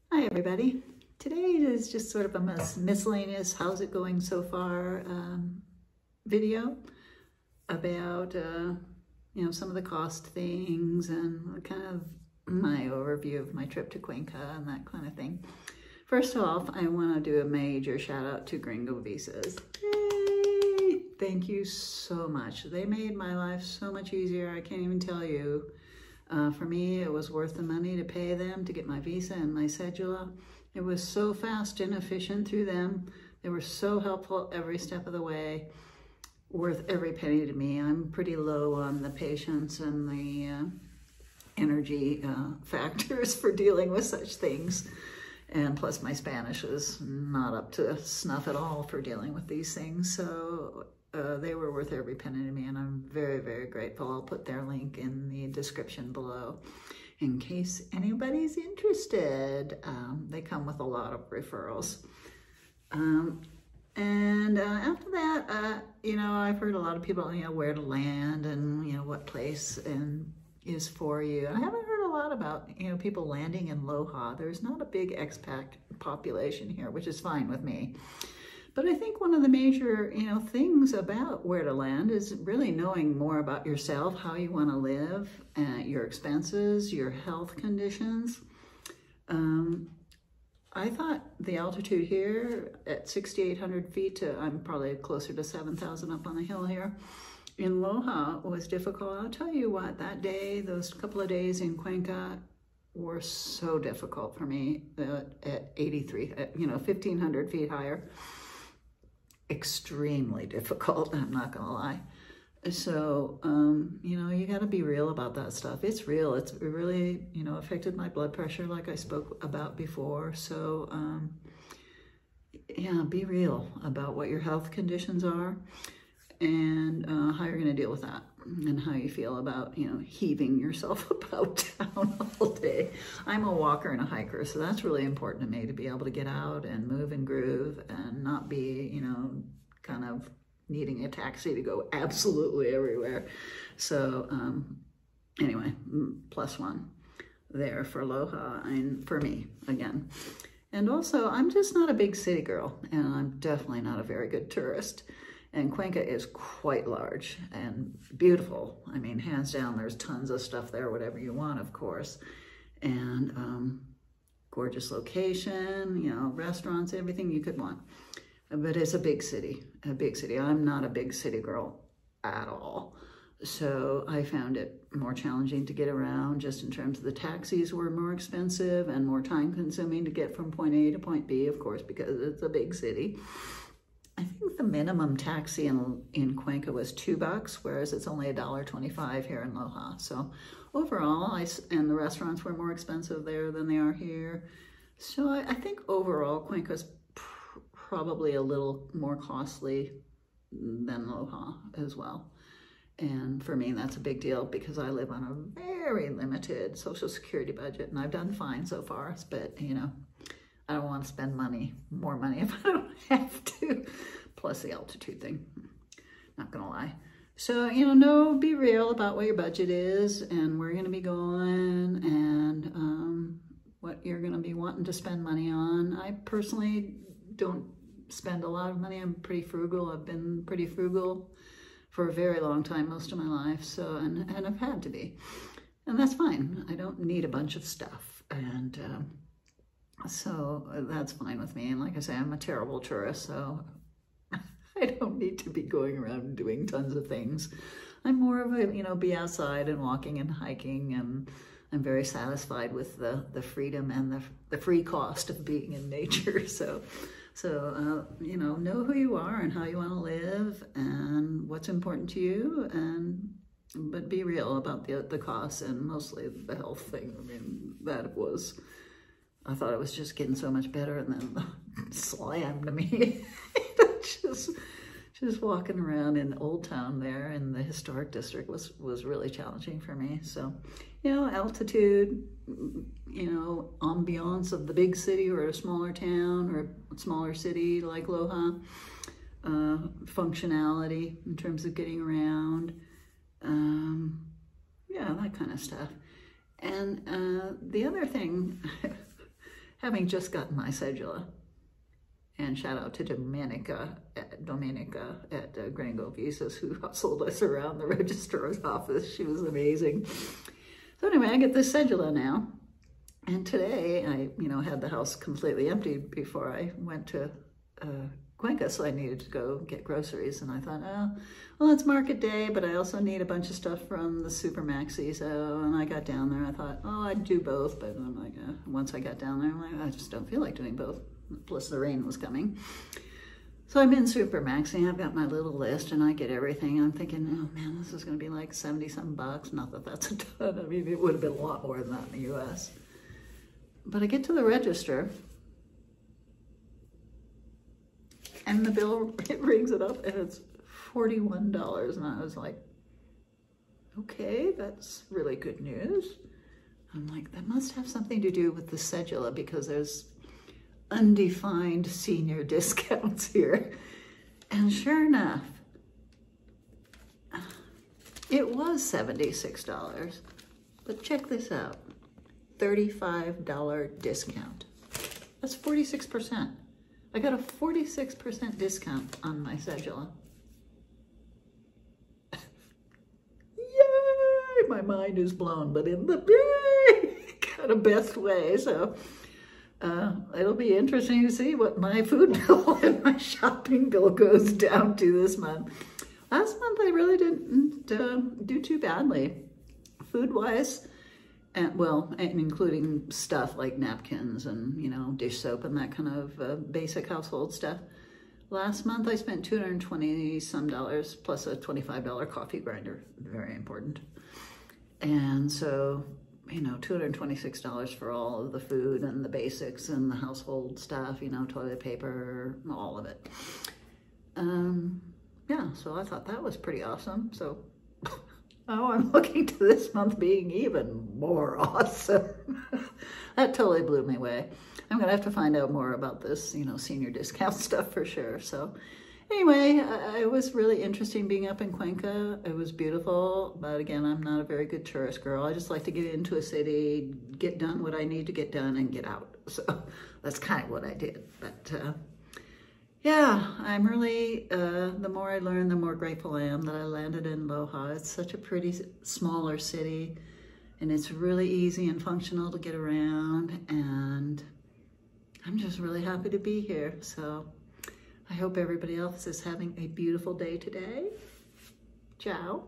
Hi everybody. Today is just sort of a miscellaneous how's it going so far video about some of the cost things and kind of my overview of my trip to Cuenca and that kind of thing. First off, I want to do a major shout out to Gringo Visas. Yay! Thank you so much. They made my life so much easier. I can't even tell you. For me, it was worth the money to pay them to get my visa and my cedula. It was so fast and efficient through them. They were so helpful every step of the way. Worth every penny to me. I'm pretty low on the patience and the energy factors for dealing with such things. And plus my Spanish is not up to snuff at all for dealing with these things. So they were worth every penny to me, and I'm very, very grateful. I'll put their link in the description below in case anybody's interested. They come with a lot of referrals. After that, I've heard a lot of people, where to land and, what place is for you. I haven't heard a lot about, people landing in Loja. There's not a big expat population here, which is fine with me. But I think one of the major, things about where to land is really knowing more about yourself, how you want to live, your expenses, your health conditions. I thought the altitude here at 6,800 feet I'm probably closer to 7,000 up on the hill here, in Loja was difficult. I'll tell you what, that day, those couple of days in Cuenca were so difficult for me at 83, 1,500 feet higher. Extremely difficult, I'm not gonna lie. So, you gotta be real about that stuff. It's real. It really, affected my blood pressure like I spoke about before. So, yeah, be real about what your health conditions are and how you're gonna deal with that and how you feel about, heaving yourself about town all day. I'm a walker and a hiker, so that's really important to me, to be able to get out and move and groove and not be, kind of needing a taxi to go absolutely everywhere. So anyway, +1 there for Loja and for me again. And also, I'm just not a big city girl, and I'm definitely not a very good tourist. And Cuenca is quite large and beautiful. I mean, hands down, there's tons of stuff there, whatever you want, of course. And gorgeous location, restaurants, everything you could want. But it's a big city, a big city. I'm not a big city girl at all. So I found it more challenging to get around, just in terms of the taxis were more expensive and more time consuming to get from point A to point B, of course, because it's a big city. I think the minimum taxi in Cuenca was $2, whereas it's only $1.25 here in Loja. So overall, and the restaurants were more expensive there than they are here. So I think overall, Cuenca's probably a little more costly than Loja as well. And for me, that's a big deal because I live on a very limited Social Security budget, and I've done fine so far, but I don't want to spend more money if I don't have to, plus the altitude thing, not gonna lie. So, be real about what your budget is and where you're gonna be going and what you're gonna be wanting to spend money on. I personally don't spend a lot of money. I'm pretty frugal. I've been pretty frugal for a very long time, most of my life, so, and I've had to be. And that's fine. I don't need a bunch of stuff. And so that's fine with me. And like I say, I'm a terrible tourist, so I don't need to be going around and doing tons of things. I'm more of a, be outside and walking and hiking, and I'm very satisfied with the freedom and the free cost of being in nature. So know who you are and how you want to live and what's important to you, but be real about the costs and mostly the health thing. I mean, I thought it was just getting so much better, and then slammed me. just walking around in Old Town there in the historic district was really challenging for me. So, altitude, ambiance of the big city or a smaller town or a smaller city like Loja, functionality in terms of getting around, yeah, that kind of stuff. And the other thing having just gotten my cedula. And shout out to Domenica at Gringo Visas, who hustled us around the registrar's office. She was amazing. So anyway, I get this cedula now. And today I, had the house completely empty before I went to Cuenca, so I needed to go get groceries. And I thought, oh, well, it's market day, but I also need a bunch of stuff from the Super Maxi. So, and I got down there, I thought, oh, I'd do both. But I'm like, once I got down there, I'm like, I just don't feel like doing both. Plus the rain was coming. So I'm in Super Maxi, I've got my little list and I get everything. I'm thinking, oh man, this is gonna be like 70-some bucks. Not that that's a ton. I mean, it would have been a lot more than that in the US. But I get to the register and the bill, it rings it up and it's $41. And I was like, okay, that's really good news. I'm like, that must have something to do with the cedula because there's undefined senior discounts here. And sure enough, it was $76. But check this out, $35 discount. That's 46%. I got a 46% discount on my cedula. Yay! My mind is blown, but in the big kind of best way. So it'll be interesting to see what my food bill and my shopping bill goes down to this month. Last month I really didn't do too badly, food-wise, and including stuff like napkins and dish soap and that kind of basic household stuff. Last month I spent $220-some plus a $25 coffee grinder, very important, and so. $226 for all of the food and the basics and the household stuff, toilet paper, all of it. Yeah, so I thought that was pretty awesome. So, I'm looking to this month being even more awesome. That totally blew me away. I'm gonna have to find out more about this, senior discount stuff for sure. So anyway, it was really interesting being up in Cuenca. It was beautiful, but again, I'm not a very good tourist girl. I just like to get into a city, get done what I need to get done, and get out. So that's kind of what I did. But yeah, I'm really, the more I learn, the more grateful I am that I landed in Loja. It's such a pretty, smaller city, and it's really easy and functional to get around, and I'm just really happy to be here. So I hope everybody else is having a beautiful day today. Ciao.